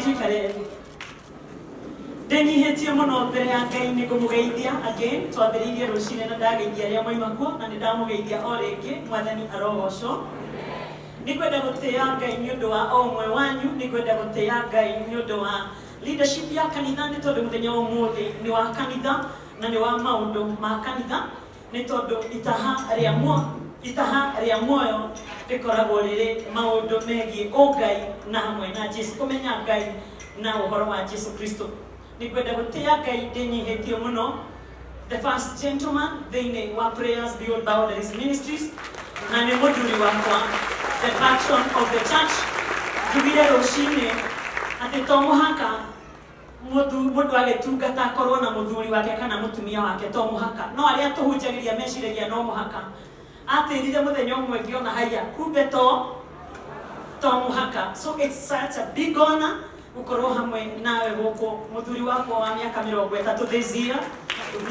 twikare Denyihetie muno mbere ya Ngai ni kumugeithia again twambiririe rucine na ndageithia aria moima kuo na nindamugeithia o ringi mwathani arogocwo ni kwenda gutia Ngai ni undu wa omwe wanyu ni kwenda gutia Ngai ni undu wa leadership ya kanitha ni tondu muthenya umuthi ni wa kanitha na ni wa maundu ma kanitha ni tondu itaha ria muoyo rikoragwo riri maundu megie Ngai na hamwe na Jesu kumenya Ngai na uhoro wa Jesu Kristo ni kwenda gutia Ngai denyihetie muno the first gentleman thini wa Prayers Beyond Boundaries Ministries na ni muthuri wakwa the patron of the church jugire rucine ati to muhaka mundu agitungata akorwo na muthuri wake kana mutumia wake to muhaka no aria tuhunjagiria meciragia no muhaka atirire muthenya umwe ngiona haya kumbe to muhaka so it's such a big honor ukorwo hamwe nawe guku muthuri wako wa miaka 30 this year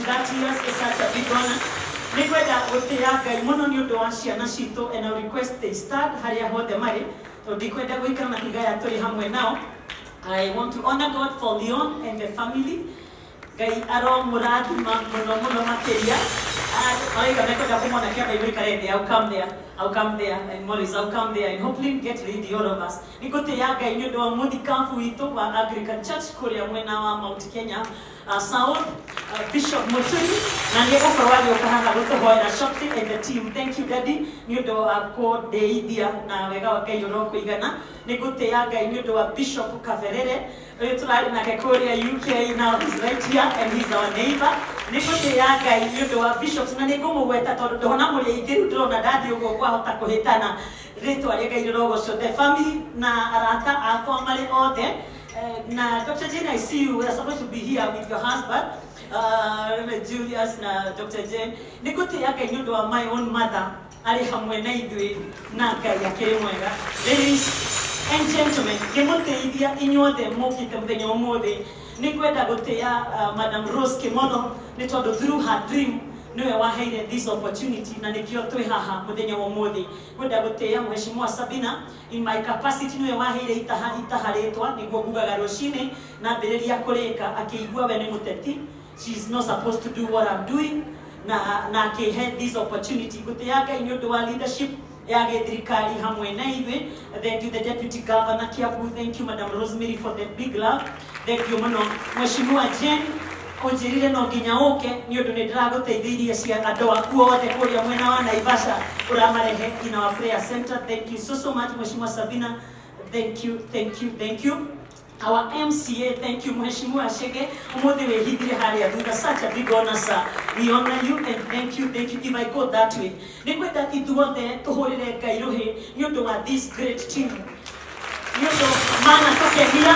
that years is such a big honor ni kwenda gutia Ngai muno ni undu wa ciana citu and I request they start haria hothe mari to ndikwenda guikara na tigaya turi hamwe nao. I want to honor God for Leon and the family. Ngai aro murathima muno makiria aiga mekwenda kumona kia Bible karende I'll come there and Morris I'll come there and hopefully get ready all of us nikutia Ngai ni undu wa muthikafu witu wa Anglican Church kuria mwena wa Mount Kenya South Bishop Muturi na ni ukorwani ukahanga gutuhoera shortly and the team thank you daddy ni undu wa kudeithia na wega wa Ngai uro kuigana nikutia Ngai ni undu wa Bishop Kaverere turari na Kekoria UK now he's right here and he's our neighbor nikutia Ngai ni undu wa bishops na nigumugweta tondu ndona muri ingiru ndona ndathi ugo kwa hota kuhitana ritwa ria Ngai rogoco the family na arata akwa mari othe na Dr. Jane, I see you are supposed to be here with your husband, Julius na Dr. Jane. Nikutia Ngai ni undu wa my own mother, ari hamwe na ithui na Ngai akiri mwega. Ladies and gentlemen, ngimuteithia inyuothe mukite muthenya umuthi. Nikwenda gutia Madam Rose Kimono ni tondu through her dream niwe waheire this opportunity na nikio twi haha muthenya umuthi kwenda gutia mheshimiwa Sabina in my capacity niwe waheire itaharitwa niguo gugaga rucine na mbiriria kurika akiigua we ni muteti she is not supposed to do what I'm doing na akihe this opportunity gutia Ngai ni undu wa leadership ya githirikari hamwe na ithui thank you the deputy governor Kiambu thank you Madam Rosemary for the big love thank you muno mheshimiwa Jane onjirire no nginya uke ni undu ni ndiraguteithirie cia andu aku othe kuria mwena wa Naivasha uramarehe in our prayer center thank you so much mheshimiwa Sabina thank you our MCA thank you mheshimiwa Shege umuthi wehithire haria thutha such a big honor sir we honor you and thank you if I go that way ni kwenda ithuothe tuhurire Ngai ruhi ni undu wa this great team ni undu mana tukehia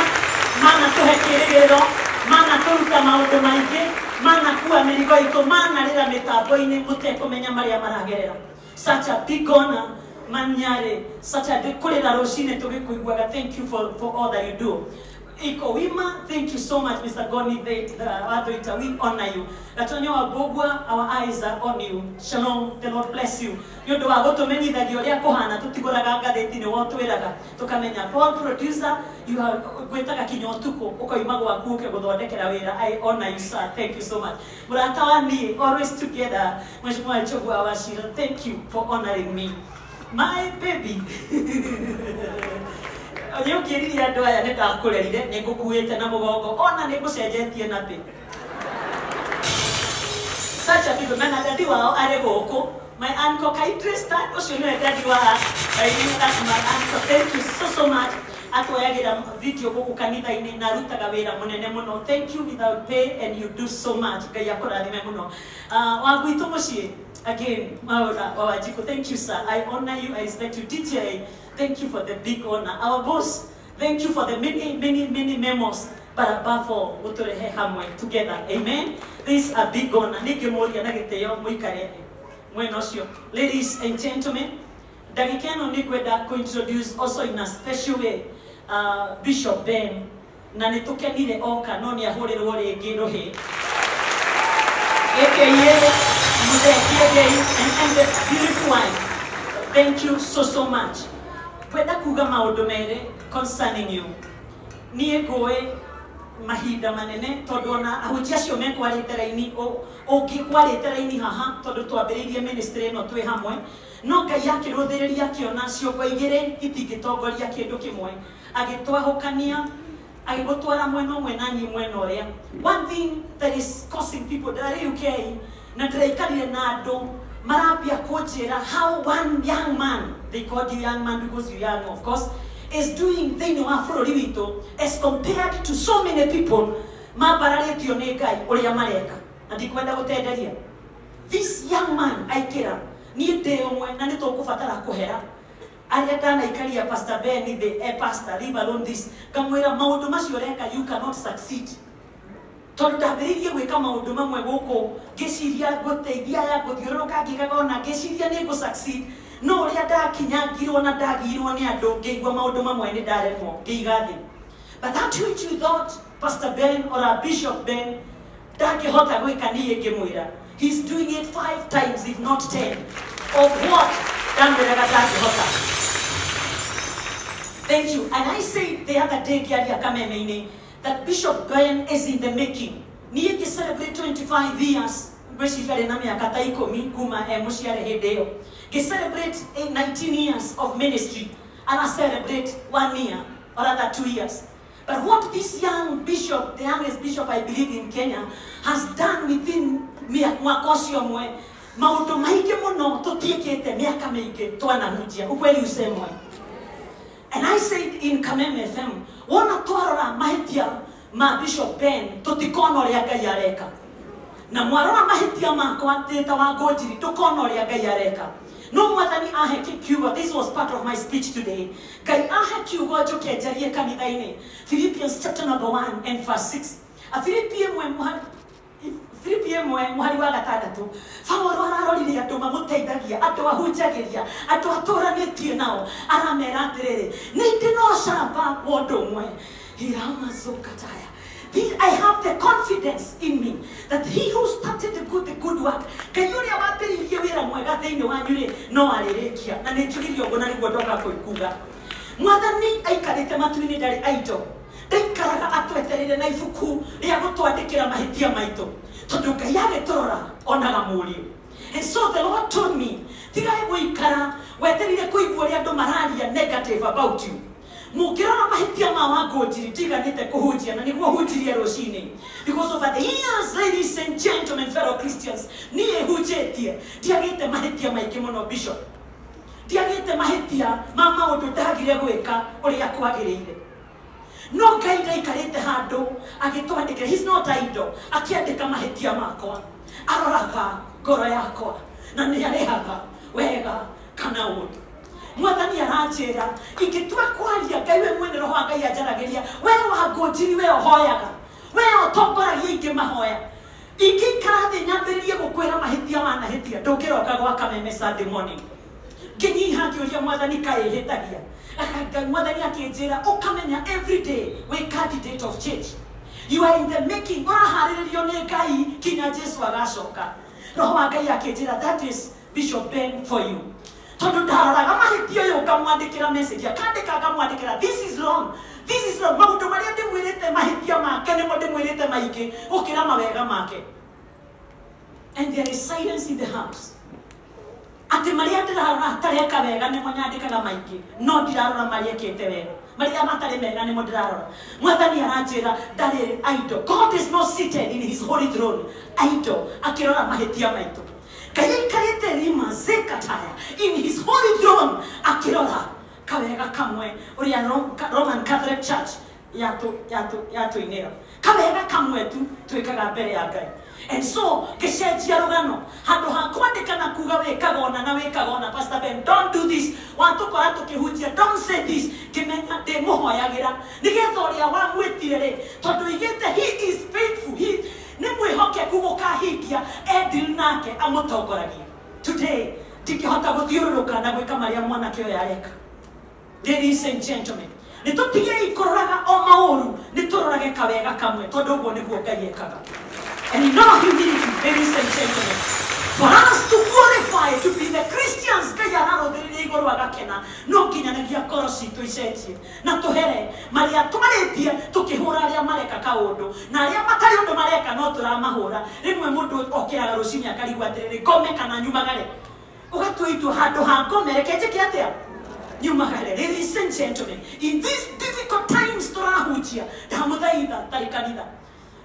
mana tuhekirigiro mana turuta maundu maingi mana kuwa mirigo itu mana rira mitambo-ini mutekumenya maria maragerera such a big honor manyare such a kurira rucine tugikuiguaga thank you for all that you do Iko wima thank you so much Mr. Goni the Advoita we honor you gatonyo abogwa our eyes are on you shalom the Lord bless you yodo wa gutumenyithagia uria kuhana tutiguraga ngatheti-ini wotwiraga tukamenya Paul producer you have gwetaga kinyotuko ukoima gwaku ke guthondekera wira I honor you sir thank you so much murata wa ni always together mheshimiwa Chogwa Washira thank you for honoring me my baby Oyo kiriria andu aya ni ndakurerire ni ngukuite na mugongo ona ni ngucenjetie na ti such a big man daddy wao are guku my uncle Kaitristan ucio ni daddy wa that's my uncle thank you so much atwayagira video guku kanitha-ini na rutaga wira munene muno thank you without pay and you do so much Ngai akurathime muno wagwitu mucii again Maura Wajiko thank you sir I honor you I respect you DJ thank you for the big honor our boss thank you for the many memos but above all uturehe hamwe together amen this is a big honor nigemoria na giteo muikare mwena ucio ladies and gentlemen ndagikeno ni kwenda ku introduce also in a special way Bishop Ben na nitukenire oka no ni ahurirwo ringi ruhi and the beautiful one thank you so much kwenda kuga maundu mere concerning you nie goe mahinda manene tondu na ahunjia cio mekwarite raini ungi kwarite raini haha tondu twambiririe ministry no twi hamwe no Ngai akiruthiriria kiona ciugo igire itingitongoria kindu kimwe agitwahukania agigutwara mwena umwe na nyi mwena uria. One thing that is causing people that are UK na ndiraikarie na andu marambia kunjira how one young man, they called you young man because you young of course, is doing thing wa bururi witu as compared to so many people mambararitio ni Ngai uria mareka. Na ndikwenda gutenderia this young man aikira ni ndi umwe na nitukubatara kuhera aria ndanaikaria Pastor Ben the pastor leave alone this kamwira maundu macio reka you cannot succeed tondu ndambiririe gwika maundu mamwe guku ngiciria guteithia ya guthiuruka ngigagona ngiciria ni gu succeed no uria ndakinyangirwo na ndagirwo ni andu ngigwa maundu mamwe ni ndaremwo ngigathi. But that which you thought Pastor Ben or a Bishop Ben ndangihota gwika ni ngimwira he's doing it 5 times if not 10 of what ndamwiraga ndangihota. Thank you. And I said the other day that Bishop Ben is in the making. Niye ki celebrate 25 years. Bishop na miaka ta 10 kuma muciare hedeo. Ki celebrate 19 years of ministry and I celebrate 1 year or rather 2 years. But what this young bishop, the youngest bishop I believe in Kenya, has done within mwaka ucio mwe maundu maingi muno tutiekete miaka mingi twanahunjia ukweli usemwe. And I said in Kameme FM, wana twarora mahitia ma Bishop Ben tutikona uria Ngai areka. Na mwarora mahitia makwa teta wa Ngojiri tukona uria Ngai areka. No mwathani ahe kiugo, this was part of my speech today. Ngai ahe kiugo njuke njarie kanitha-ini. Philippians chapter number 1 and verse 6. A Philippians muhari wa gatandatu. Paulo ararorire andu mamuteithagia, andu ahunjagiria, andu aturanitie nao, aramera atiriri, nindino camba wondu umwe. Hiramazokataya. I have the confidence in me that he who started the good work, kayuria wambiririe wira mwega thiini wanyu no aririkia na nijugirio ngona niguo ndoka kuikuga. Mwathani aikarite matu-ini ndari aito. Ndaikaraga atweterere na ibuku ria gutwandikira mahitia maitu. Tondu Ngai agiturora onaga murio. And so the Lord told me, tigai guikara weterire kuigua ria andu mararia negative about you. Mukirora mahitia ma wa Ngojiri tiganite kuhunjia na niguo hunjirie rucini. Because over the years, ladies and gentlemen, fellow Christians, nie hunjetie ndiagite mahitia maingi muno Bishop. Ndiagite mahitia ma maundu ndagire gwika uria kwagiriire. No Ngai ndaikarite handu agitwandikira, he's not idle, akiandika mahitia makwa aroraga ngoro yakwa na ni arehaga wega kana uru. Mwathani aranjira ingitua kwaria Ngai we mwene roho Ngai anjaragiria we wa Ngojiri we hoyaga we utongoragia ingi mahoya ingikara thi nyambiririe gukwira mahitia manahitia ndungiroka gwa Kameme Sunday morning nginyiha ngiuria Mwathani kaihitagia Mwathani akinjira ukamenya every day we candidate of change. You are in the making. Uraharirio ni Ngai kinya Jesu agacoka. Roho wa Ngai akinjira that is Bishop Ben for you. Tondu ndararaga mahitio yo kamwandikira message akandika akamwandikira this is wrong. This is wrong. Maundu maria ndimwirite mahitia make nimo ndimwirite maiki ukira mawega make. And there is silence in the house. Ati maria ndirarora tareka wega nimo nyandikaga maiki no ndirarora maria kete wega maria matare mega nimo ndirarora. Mwathani aranjira ndari idol. God is not seated in his holy throne idol akirora mahitia maitu. Ngai karete rima zekataya in his holy throne akirora kawega kamwe uria Roman Catholic Church yatu inera kawega kamwe tu twikaga mbere ya Ngai. And so kesejia rugano handu hakwandika na kuga wekagona na wekagona Pastor Ben don't do this wantu kora tukihunjia don't say this kimenya de muhoyagira nigetha uria wa mwitire tondu igete he is faithful he ni mwihoke kugukahingia edil nake amutongoragia. Today tikihota guthiururuka na gwika maria mwanake oyo areka. Ladies and gentlemen, nitutige ikoraga o mauru niturorage kawega kamwe tondu uguo niguo Ngai ekaga. And in all humility, ladies and gentlemen, for us to qualify to be the Christians, no kinyanagia korosi tuisetie na tuhere maria tumare tũhĩtie tũkĩhũra arĩa mareka kaũndũ na arĩa matarĩ ũndũ mareka no tũramahũra rĩmwe mũndũ okĩraga rũcinĩ akarigwo atĩrĩrĩ ngome kana nyumagare ũgatũitwo handũ ha ngome reke njĩke atĩa nyumagare. Ladies and gentlemen, in these difficult times tũrahunjia ndamũthaitha tarĩ kanitha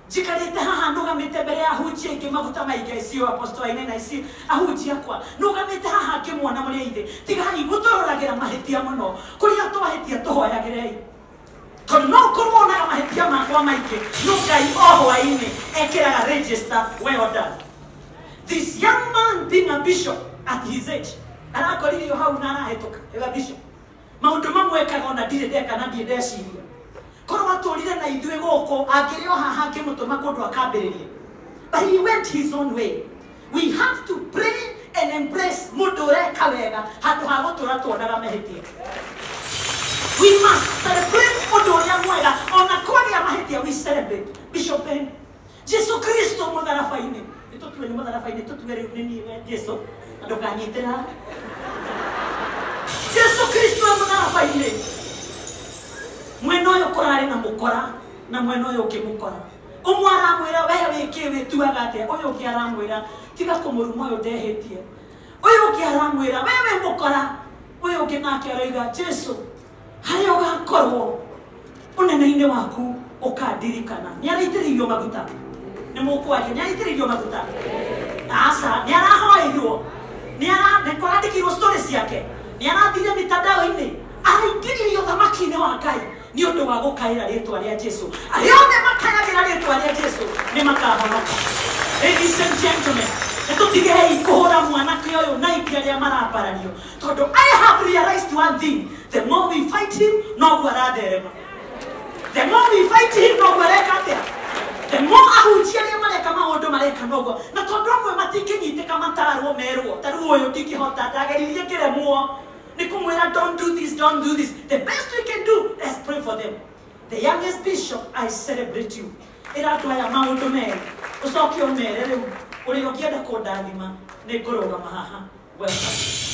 jikarete haha ndugamite mbere ya hunjia ingĩ maguta maingĩ icio apostoli na ici ahunjia kwa ndugamite haha ngĩmwona mũrĩ ithe tigai gũtũroragĩra mahĩtia mũno kũrĩa twahĩtia tũhoyagĩrei tondũ no ũkorwo onaga mahĩtia makwa maingĩ no Ngai o hwaĩ-inĩ ekĩraga register well done. This young man being a bishop at his age arakoririo hau na arahĩtũka ega bishop maũndũ mamwe ekaga ona ndirĩ ndeka na ndirĩ ndeciria korwo atũrire na ithuĩ gũkũ angĩrĩ o haha ngĩmũtũma kũndũ akambĩrĩria but he went his own way. We have to pray and embrace mũndũ ũreka wega handũ ha gũtũra tuonaga mahĩtia. We must celebrate mũndũ ũrĩa mwega ona kwagĩa mahĩtia we celebrate. Bishop Ben Jesu Kristo mũtharaba-inĩ nĩtũtue nĩ mũtharaba-inĩ tũtue rĩu nĩ niĩ Jesu ndũkanyitĩra Jesu Kristo mũtharaba-inĩ mwena ũyũ kũrarĩ na mũkora na mwena ũyũ ũngĩ mũkora ũmwe aramwĩra we wĩkĩ wĩtuaga atĩa ũyũ ũngĩ aramwĩra tiga kũmũruma ũyũ ndehĩtie ũyũ ũngĩ aramwĩra we wĩ mũkora ũyũ ũngĩ nake aroiga Jesu harĩa ũgakorwo ũnene-inĩ waku ũkandirikana. Nĩaraitĩrĩirio maguta nĩ mũkwaria nĩaraitĩrĩirio maguta aca nĩarahoeirwo nĩkwandĩkĩirwo story ciake nĩarathire mitandao-inĩ araingĩririo thamaki-inĩ wa Ngai nĩ ũndũ wa gũkaĩra rĩtwa rĩa Jesu. Arĩa othe makayagĩra rĩtwa rĩa Jesu nĩ makahonoka. Ladies and gentlemen, nĩtũtigei kũhũra mwanake ũyũ na ingĩ arĩa marambarario tondũ I have realized one thing, the more we fight him noguo aratherema, the more we fight him noguo areka atĩa, the more ahunjia arĩa mareka maũndũ mareka noguo na tondũ amwe matingĩnyitĩka matarwo merwo tarĩu ũyũ ndingĩhota ndageririe ngĩremwo nikumwĩra don't do this, don't do this. The best we can do, let's pray for them. The youngest bishop, I celebrate you. Ĩratũ aya maũndũ merĩ ũcoke ũmere rĩu ũrĩa ũngĩenda kũndathima nĩ ngũrũgama haha. Welcome.